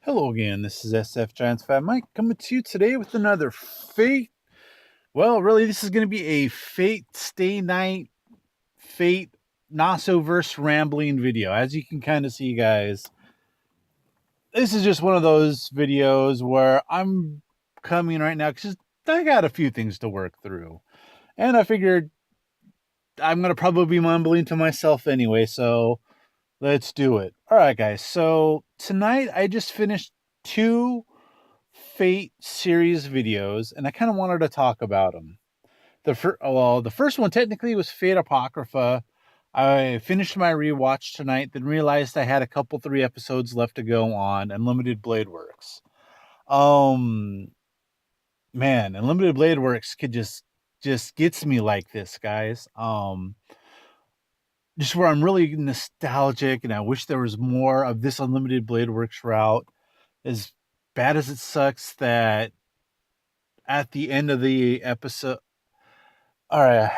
Hello again, this is SF Giants Fat Mike coming to you today with another Fate. Well, really, this is going to be a Fate Stay Night, Fate Nasoverse rambling video. As you can kind of see, guys, this is just one of those videos where I'm coming right now because I got a few things to work through. And I figured I'm going to probably be mumbling to myself anyway, so let's do it. All right, guys, so tonight I just finished two Fate series videos, and I kind of wanted to talk about them. The first one technically was Fate Apocrypha. I finished my rewatch tonight, then realized I had a couple 3 episodes left to go on Unlimited Blade Works. Um, man, Unlimited Blade Works could just gets me like this, guys. Just where I'm really nostalgic, and I wish there was more of this Unlimited Blade Works route. As bad as it sucks that at the end of the episode. All right.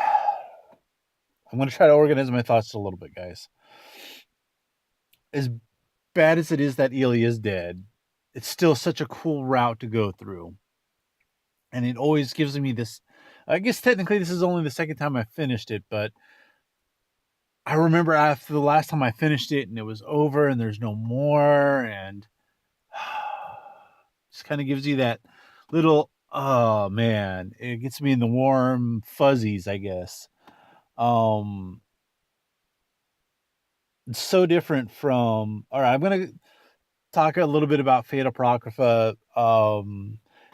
I'm going to try to organize my thoughts a little bit, guys. As bad as it is that Ely is dead, it's still such a cool route to go through. And it always gives me this. I guess technically this is only the second time I finished it, but I remember after the last time I finished it and it was over and there's no more, and just kind of gives you that little, oh man, it gets me in the warm fuzzies, I guess. Um, it's so different from. All right, I'm gonna talk a little bit about Fate Apocrypha.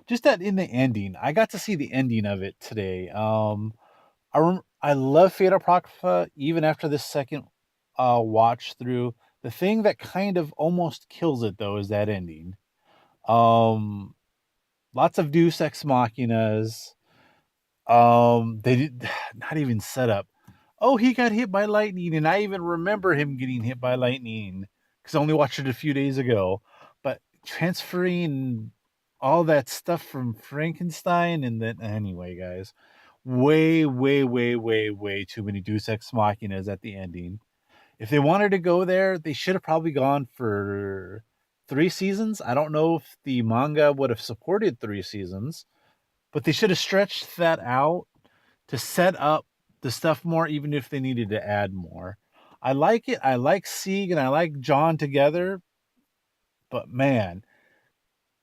Just that in the ending, I got to see the ending of it today. I love Fate Apocrypha even after this second watch through. The thing that kind of almost kills it though is that ending. Um, Lots of Deus Ex Machinas. They did not even set up. Oh, he got hit by lightning, and I even remember him getting hit by lightning because I only watched it a few days ago. But transferring all that stuff from Frankenstein, and then anyway, guys, way, way, way, way, way too many Deus Ex Machinas at the ending. If they wanted to go there, they should have probably gone for 3 seasons. I don't know if the manga would have supported 3 seasons, but they should have stretched that out to set up the stuff more, even if they needed to add more. I like it. I like Sieg and I like John together, but man,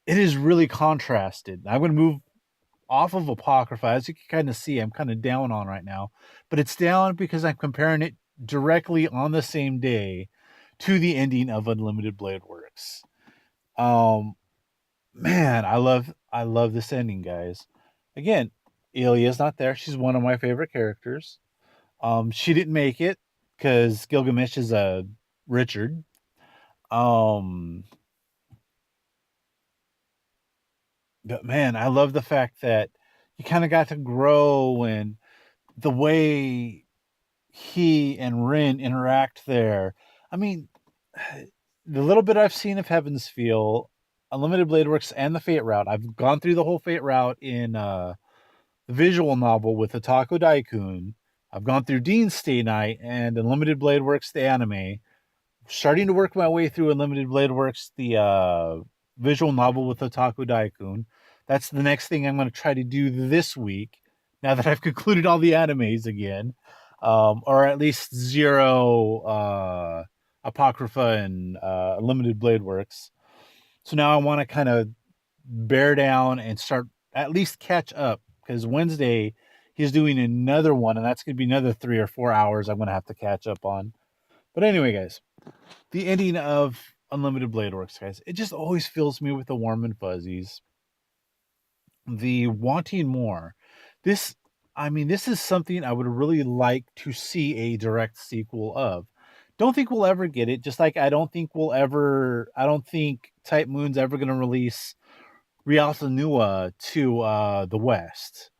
it is really contrasted. I'm going to move off of Apocrypha. As you can kind of see, I'm kind of down on right now, but it's down because I'm comparing it directly on the same day to the ending of Unlimited Blade Works. Um, Man, I love this ending, guys. Again, Ilya's not there. She's one of my favorite characters. She didn't make it because Gilgamesh is a Richard. Um, but man, I love the fact that you kind of got to grow and the way he and Rin interact there. I mean, the little bit I've seen of Heaven's Feel, Unlimited Blade Works, and the Fate route. I've gone through the whole Fate route in the visual novel with Otaku Daikun. I've gone through Dean's Stay Night and Unlimited Blade Works, the anime. Starting to work my way through Unlimited Blade Works, the visual novel with Otaku Daikun. That's the next thing I'm going to try to do this week. Now that I've concluded all the animes again, or at least Zero, Apocrypha, and Unlimited Blade Works. So now I want to kind of bear down and start at least catch up because Wednesday he's doing another one, and that's going to be another 3 or 4 hours I'm going to have to catch up on. But anyway, guys, the ending of Unlimited Blade Works, guys, it just always fills me with the warm and fuzzies. The wanting more. This, I mean, this is something I would really like to see a direct sequel of. Don't think we'll ever get it. Just like I don't think we'll ever. I don't think Type Moon's ever going to release Rialto Nua to the West.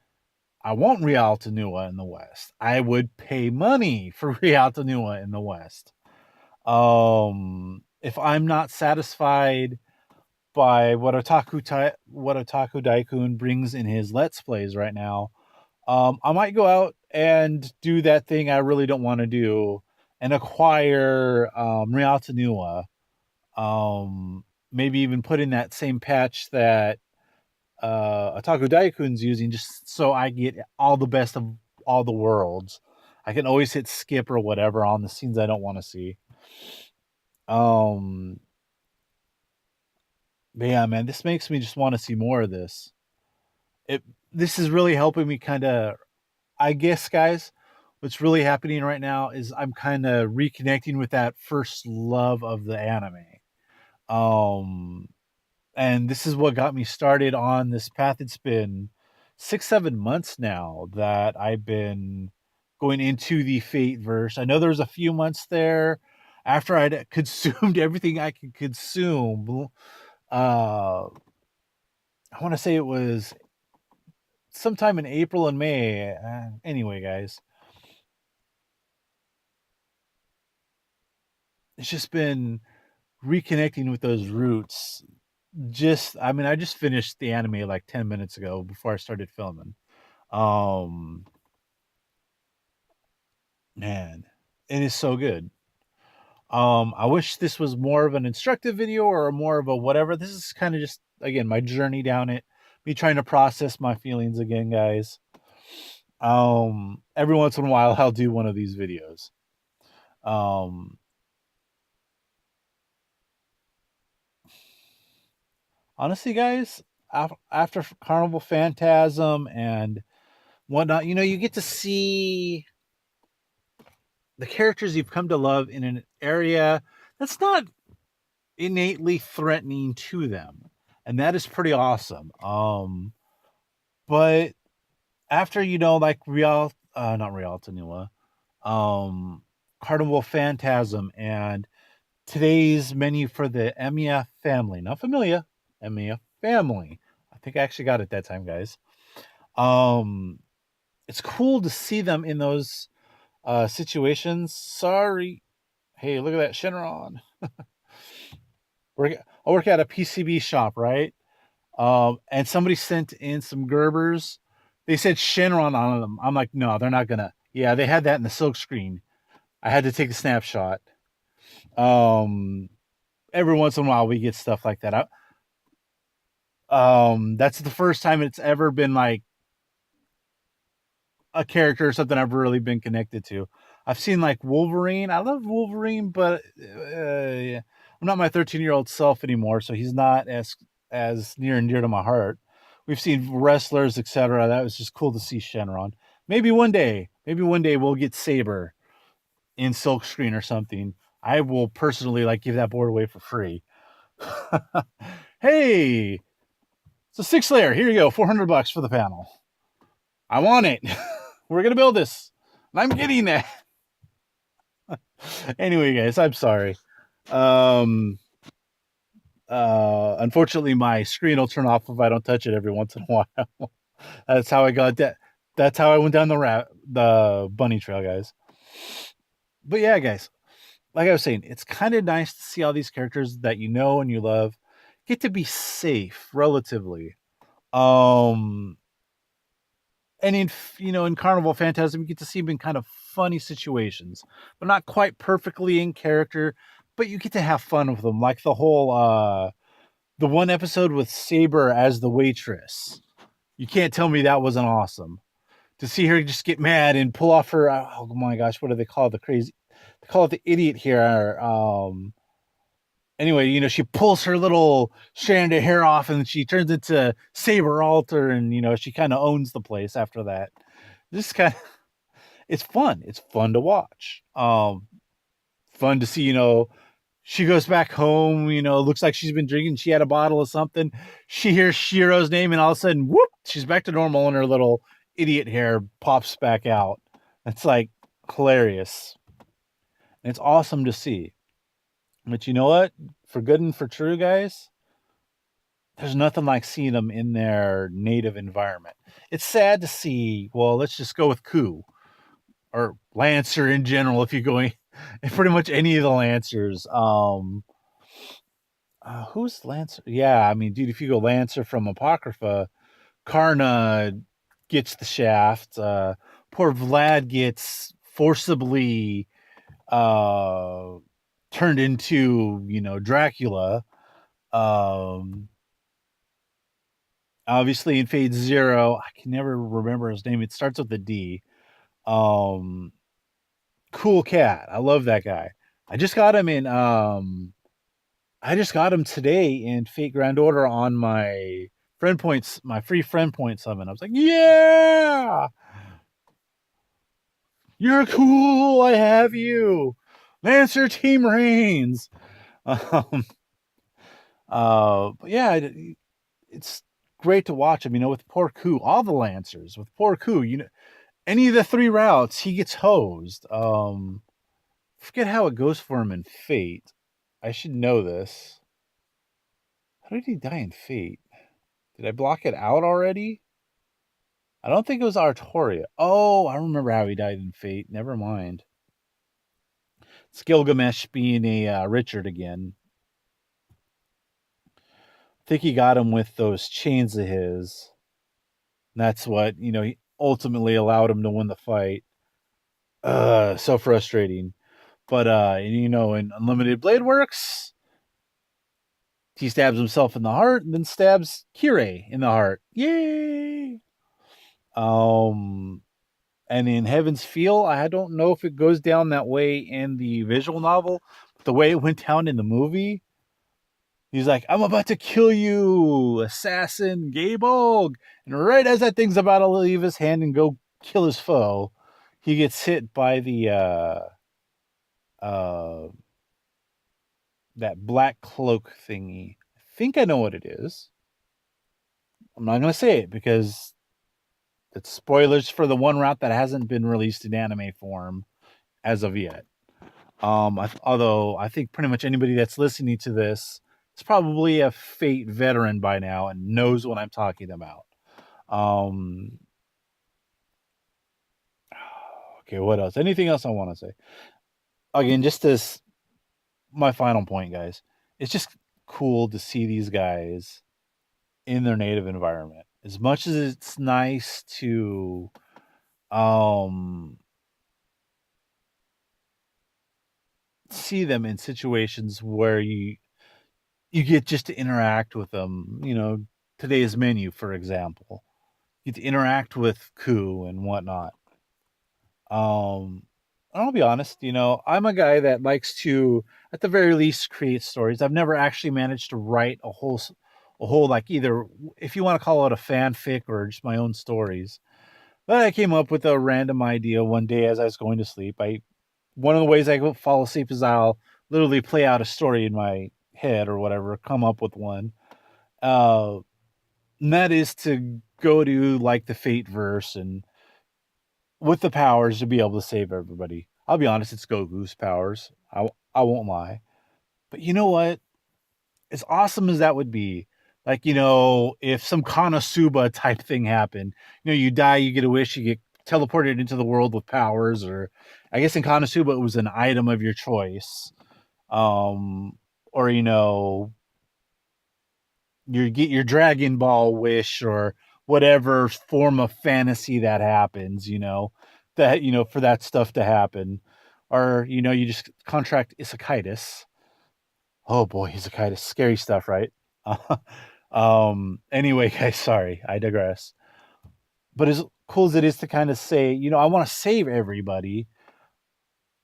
I want Rialto Nua in the West. I would pay money for Rialto Nua in the West. If I'm not satisfied by what Otaku Daikun brings in his Let's Plays right now, I might go out and do that thing I really don't want to do and acquire Rialto Nua. maybe even put in that same patch that Otaku Daikun's using, just so I get all the best of all the worlds. I can always hit skip or whatever on the scenes I don't want to see. Um, but yeah, man, this makes me just want to see more of this. It This is really helping me kind of, I guess, guys. What's really happening right now is I'm kind of reconnecting with that first love of the anime. Um, and this is what got me started on this path. It's been 6 7 months now that I've been going into the Fate verse. I know there was a few months there after I'd consumed everything I could consume. I want to say it was sometime in April and May. Anyway, guys, it's just been reconnecting with those roots. I mean, I just finished the anime like 10 minutes ago before I started filming. Um, Man, it is so good. I wish this was more of an instructive video or more of a whatever. This is kind of just, again, my journey down it, me trying to process my feelings again, guys. Every once in a while I'll do one of these videos. Um, Honestly, guys, after Carnival Phantasm and whatnot, you get to see the characters you've come to love in an area that's not innately threatening to them, and that is pretty awesome. But after like not Real Tanua, um, Carnival Phantasm, and today's menu for the Emiya family, not Familia, Emiya family. I think I actually got it that time, guys. Um, it's cool to see them in those situations. Sorry. Hey, look at that Shenron. I work at a PCB shop, right? And somebody sent in some Gerbers. They said Shenron on them. I'm like, no, they're not gonna. Yeah, they had that in the silk screen. I had to take a snapshot. Um, every once in a while we get stuff like that. That's the first time it's ever been like a character or something I've really been connected to. I've seen like Wolverine. I love Wolverine, but yeah, I'm not my 13-year-old self anymore, so he's not as near and dear to my heart. We've seen wrestlers, etc. That was just cool to see Shenron. Maybe one day we'll get Saber in silk screen or something. I will personally like give that board away for free. Hey, it's a 6 layer. Here you go, $400 for the panel. I want it. We're gonna build this. And I'm getting that. Anyway, guys, I'm sorry. Unfortunately, my screen will turn off if I don't touch it every once in a while. That's how I got that. That's how I went down the bunny trail, guys. But yeah, guys, like I was saying, it's kind of nice to see all these characters that you know and you love get to be safe relatively. Um, and in Carnival Phantasm, you get to see them in kind of funny situations, but not quite perfectly in character. But you get to have fun with them, like the one episode with Saber as the waitress. You can't tell me that wasn't awesome. To see her just get mad and pull off her, oh my gosh, what do they call it? They call it the idiot here. Anyway, she pulls her little strand of hair off and she turns into Saber Alter, and she kind of owns the place after that. This kind of It's fun. It's fun to watch. Fun to see, she goes back home, looks like she's been drinking. She had a bottle of something. She hears Shiro's name, and all of a sudden, whoop, she's back to normal, and her little idiot hair pops back out. It's like hilarious. And it's awesome to see. But you know what? For good and for true, guys, there's nothing like seeing them in their native environment. It's sad to see, well, let's just go with Ku or Lancer in general, if you're going pretty much any of the Lancers. Who's Lancer? Yeah, I mean, dude, if you go Lancer from Apocrypha, Karna gets the shaft. Poor Vlad gets forcibly uh, turned into, Dracula. Um, Obviously in Fate Zero, I can never remember his name. It starts with a D. Um, cool cat. I love that guy. I just got him in I just got him today in Fate Grand Order on my friend points, my free friend point summon. I was like, yeah, you're cool. I have you. Lancer Team Reigns. Um, but yeah, it's great to watch him, with poor Ku, all the Lancers, with poor Ku, any of the three routes, he gets hosed. Forget how it goes for him in Fate. I should know this. How did he die in Fate? Did I block it out already? I don't think it was Artoria. Oh, I remember how he died in Fate. Never mind. It's Gilgamesh being a Richard again. I think he got him with those chains of his. And that's what, he ultimately allowed him to win the fight. So frustrating. But in Unlimited Blade Works, he stabs himself in the heart and then stabs Kirei in the heart. Yay! Um and in Heaven's Feel, I don't know if it goes down that way in the visual novel, but the way it went down in the movie, he's like, I'm about to kill you, assassin Gabolg. And right as that thing's about to leave his hand and go kill his foe, he gets hit by the uh that black cloak thingy. I think I know what it is. I'm not gonna say it because it's spoilers for the one route that hasn't been released in anime form as of yet. Although I think pretty much anybody that's listening to this is probably a Fate veteran by now and knows what I'm talking about. Um, okay, what else? Anything else I want to say? Again, just this, my final point, guys. It's just cool to see these guys in their native environment. As much as it's nice to um see them in situations where you get just to interact with them. Today's menu, for example, you get to interact with Ku and whatnot. Um, I'll be honest, I'm a guy that likes to, at the very least, create stories. I've never actually managed to write a whole like either, if you want to call it a fanfic or just my own stories. But I came up with a random idea one day as I was going to sleep. One of the ways I fall asleep is I'll literally play out a story in my head or whatever, come up with one. Uh, and that is to go to like the Fate verse and with the powers to be able to save everybody. I'll be honest, it's Goku's powers. I won't lie. But you know what? As awesome as that would be, like, if some Konosuba type thing happened, you die, you get a wish, you get teleported into the world with powers, or I guess in Konosuba it was an item of your choice. Or you get your Dragon Ball wish or whatever form of fantasy that happens, that, for that stuff to happen. Or, you just contract Isakaitis. Oh boy, Isakaitis. Scary stuff, right? Anyway, guys, sorry, I digress. But as cool as it is to kind of say, I want to save everybody,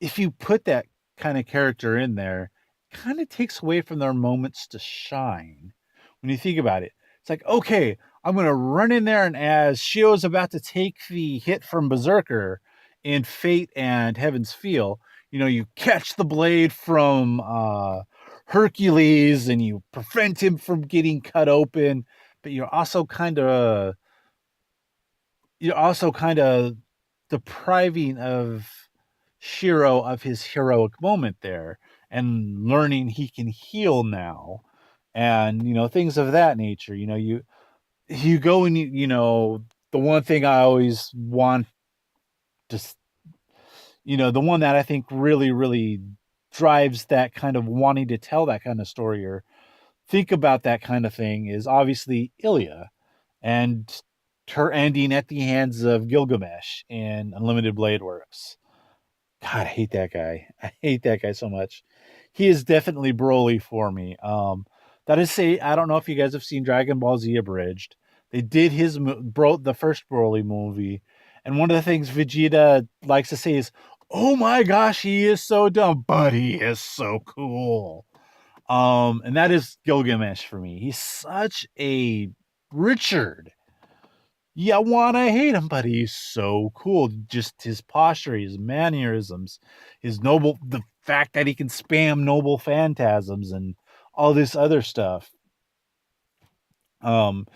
if you put that kind of character in there, it kind of takes away from their moments to shine. When you think about it, it's like, okay, I'm gonna run in there, and as Shio's about to take the hit from Berserker in Fate and Heaven's Feel, you catch the blade from Hercules and you prevent him from getting cut open, but you're also kind of depriving of Shiro of his heroic moment there and learning he can heal now and things of that nature. You go and the one thing I always want to the one that I think really really drives that kind of wanting to tell that kind of story or think about that kind of thing is obviously Ilya and her ending at the hands of Gilgamesh in Unlimited Blade Works. God, I hate that guy. I hate that guy so much. He is definitely Broly for me. That is say, I don't know if you guys have seen Dragon Ball Z abridged. They did the first Broly movie, and one of the things Vegeta likes to say is, "Oh my gosh, he is so dumb, but he is so cool." And that is Gilgamesh for me. He's such a Richard. You wanna hate him, but he's so cool. Just his posture, his mannerisms, the fact that he can spam noble phantasms and all this other stuff. Um,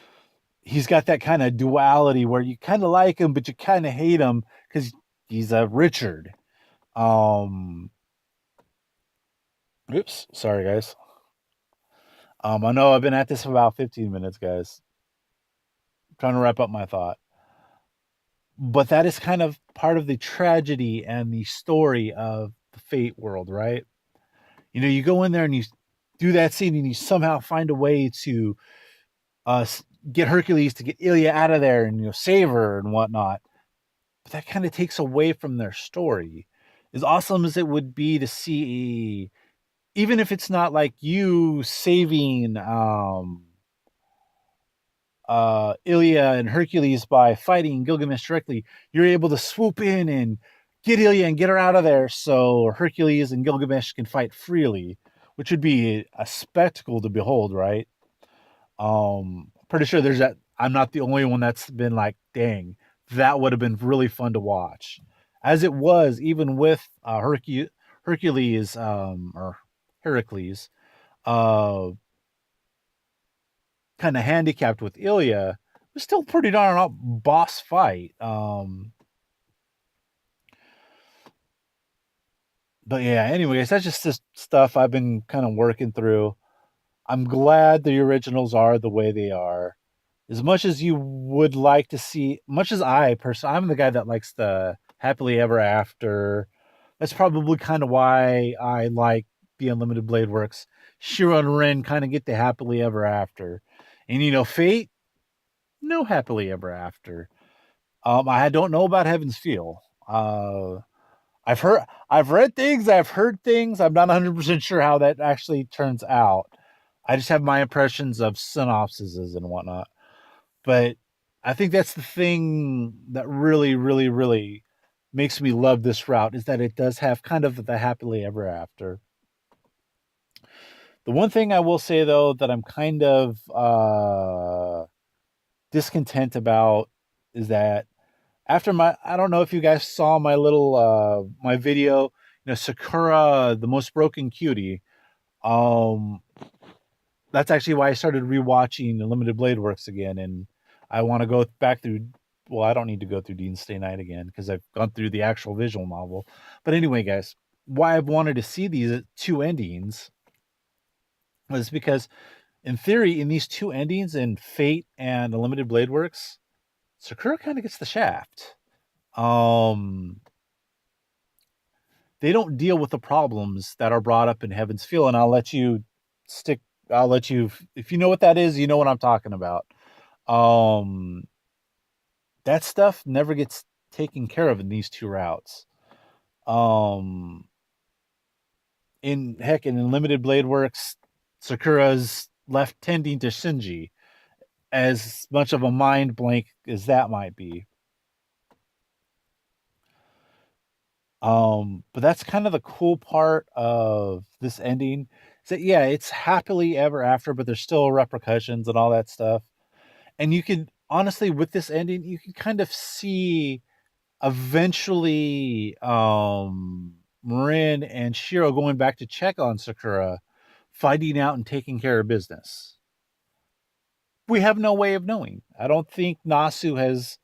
he's got that kind of duality where you kind of like him, but you kind of hate him because he's a Richard. Um, oops, sorry guys. I know I've been at this for about 15 minutes, guys. I'm trying to wrap up my thought. But that is kind of part of the tragedy and the story of the Fate world, right? You know, you go in there and you do that scene and you somehow find a way to uh, get Hercules to get Ilya out of there and save her and whatnot. But that kind of takes away from their story. As awesome as it would be to see, even if it's not like you saving Ilya and Hercules by fighting Gilgamesh directly, you're able to swoop in and get Ilya and get her out of there so Hercules and Gilgamesh can fight freely, which would be a spectacle to behold, right? Pretty sure there's that. I'm not the only one that's been like, dang, that would have been really fun to watch. As it was, even with Hercules, or Heracles, uh, kind of handicapped with Ilya, it was still pretty darn up boss fight. But yeah, anyways, that's just this stuff I've been kind of working through. I'm glad the originals are the way they are. As much as you would like to see, much as I personally, I'm the guy that likes the happily ever after. That's probably kind of why I like the Unlimited Blade Works. Shiro and Ren kind of get the happily ever after. And Fate, no happily ever after. I don't know about Heaven's Feel. I've read things, I've heard things. I'm not 100% sure how that actually turns out. I just have my impressions of synopsises and whatnot. But I think that's the thing that really, really, really makes me love this route is that it does have kind of the happily ever after. The one thing I will say though that I'm kind of discontent about is that after I don't know if you guys saw my little my video, Sakura, the most broken cutie. Um that's actually why I started rewatching the Limited Blade Works again, and I want to go back through. Well, I don't need to go through Dean's Stay Night again because I've gone through the actual visual novel. But anyway, guys, why I've wanted to see these two endings was because, in theory, in these two endings, in Fate and the Limited Blade Works, Sakura kind of gets the shaft. Um, they don't deal with the problems that are brought up in Heaven's Feel, and I'll let you stick. I'll let you, if you know what that is, you know what I'm talking about. Um, that stuff never gets taken care of in these two routes. Um, in Limited Blade Works, Sakura's left tending to Shinji, as much of a mind blank as that might be. But that's kind of the cool part of this ending. Is that yeah, it's happily ever after, but there's still repercussions and all that stuff. And you can honestly, with this ending, you can kind of see eventually Marin and Shiro going back to check on Sakura, fighting out and taking care of business. We have no way of knowing. I don't think Nasu has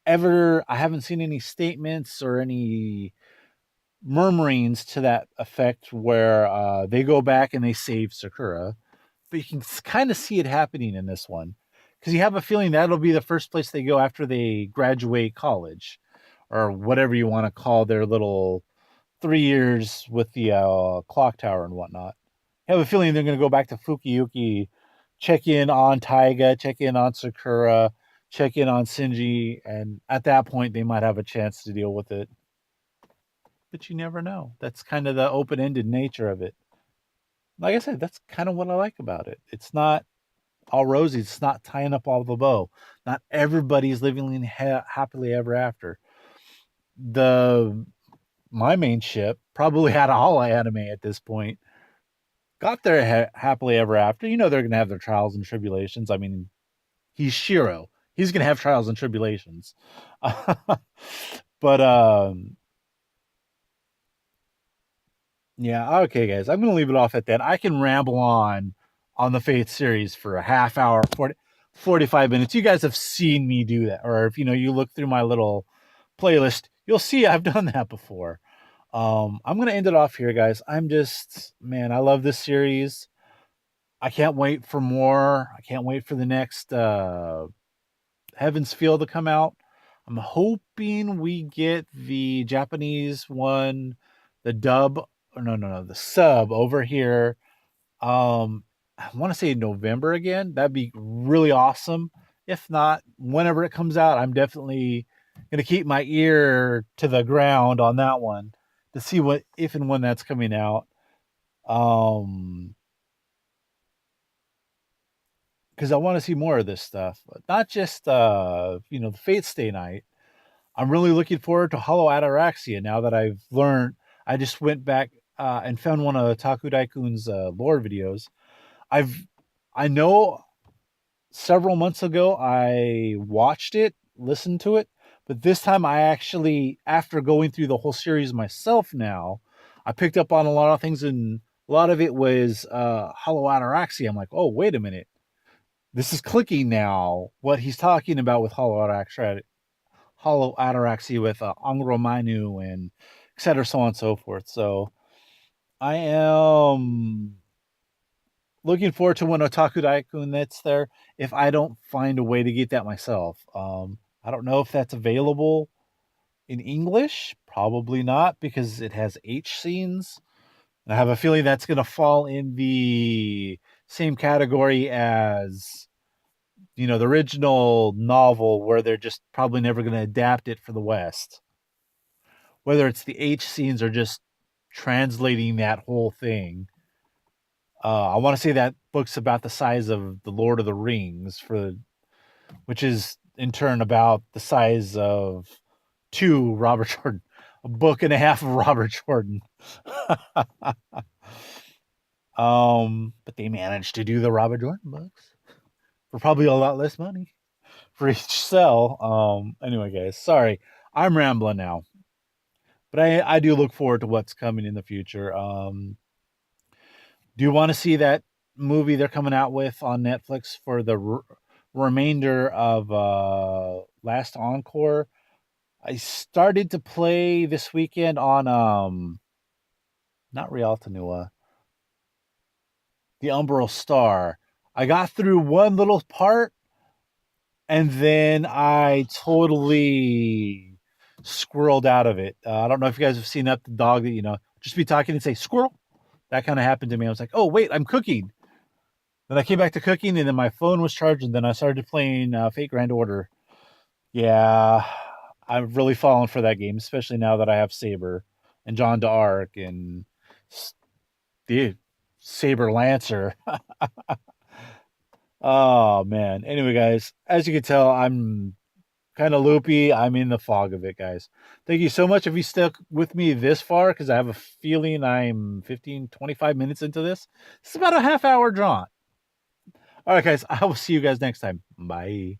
ever, I haven't seen any statements or any murmurings to that effect where they go back and they save Sakura. But you can kind of see it happening in this one because you have a feeling that'll be the first place they go after they graduate college or whatever you want to call their little 3 years with the clock tower and whatnot. I have a feeling they're going to go back to Fukuyuki, check in on Taiga, check in on Sakura, check in on Shinji, and at that point they might have a chance to deal with it. But you never know. That's kind of the open-ended nature of it. Like I said, that's kind of what I like about it. It's not all rosy. It's not tying up all the bow. Not everybody's living happily ever after. The My main ship, probably out of all anime at this point, got there happily ever after. You know they're gonna have their trials and tribulations. I mean, he's Shiro. He's gonna have trials and tribulations. But yeah, okay, guys. I'm gonna leave it off at that. I can ramble on the Faith series for a half hour, 45 minutes. You guys have seen me do that, or if you look through my little playlist, you'll see I've done that before. I'm gonna end it off here, guys. I'm just, man, I love this series. I can't wait for more. I can't wait for the next Heaven's Feel to come out. I'm hoping we get the Japanese one, the dub, or no, the sub over here. I want to say November again. That'd be really awesome. If not, whenever it comes out, I'm definitely gonna keep my ear to the ground on that one to see what if and when that's coming out. Um, because I want to see more of this stuff, but not just the Fate Stay Night. I'm really looking forward to Hollow Ataraxia now that I've learned. I just went back and found one of Taku Daikun's lore videos. I've I know several months ago I watched it, listened to it, but this time I actually, after going through the whole series myself now, I picked up on a lot of things, and a lot of it was Hollow Ataraxia. I'm like, oh, wait a minute. This is clicking now. What he's talking about with Hollow Ataraxia with Angro Mainu and et cetera, so on and so forth. So I am looking forward to when Otaku Daikun that's there. If I don't find a way to get that myself, I don't know if that's available in English. Probably not because it has H scenes. And I have a feeling that's going to fall in the same category as the original novel, where they're just probably never going to adapt it for the West. Whether it's the H scenes or just translating that whole thing. I want to say that book's about the size of the Lord of the Rings, which is in turn about the size of two Robert Jordan, a book and a half of Robert Jordan. But they managed to do the Robert Jordan books for probably a lot less money for each sell. Anyway, guys, sorry, I'm rambling now, but I do look forward to what's coming in the future. Do you want to see that movie they're coming out with on Netflix for the remainder of Last Encore? I started to play this weekend on not Rialto Nua, the Umbral Star. I got through one little part and then I totally squirreled out of it. I don't know if you guys have seen that, the dog that just be talking and say squirrel. That kind of happened to me. I was like, oh wait, I'm cooking. Then I came back to cooking, and then my phone was charged, and then I started playing Fate Grand Order. Yeah, I've really fallen for that game, especially now that I have Saber and John d'Arc and dude, Saber Lancer. Oh man. Anyway, guys, as you can tell, I'm kind of loopy. I'm in the fog of it, guys. Thank you so much if you stuck with me this far, because I have a feeling I'm 15, 25 minutes into this. It's about a half hour jaunt. All right, guys, I will see you guys next time. Bye.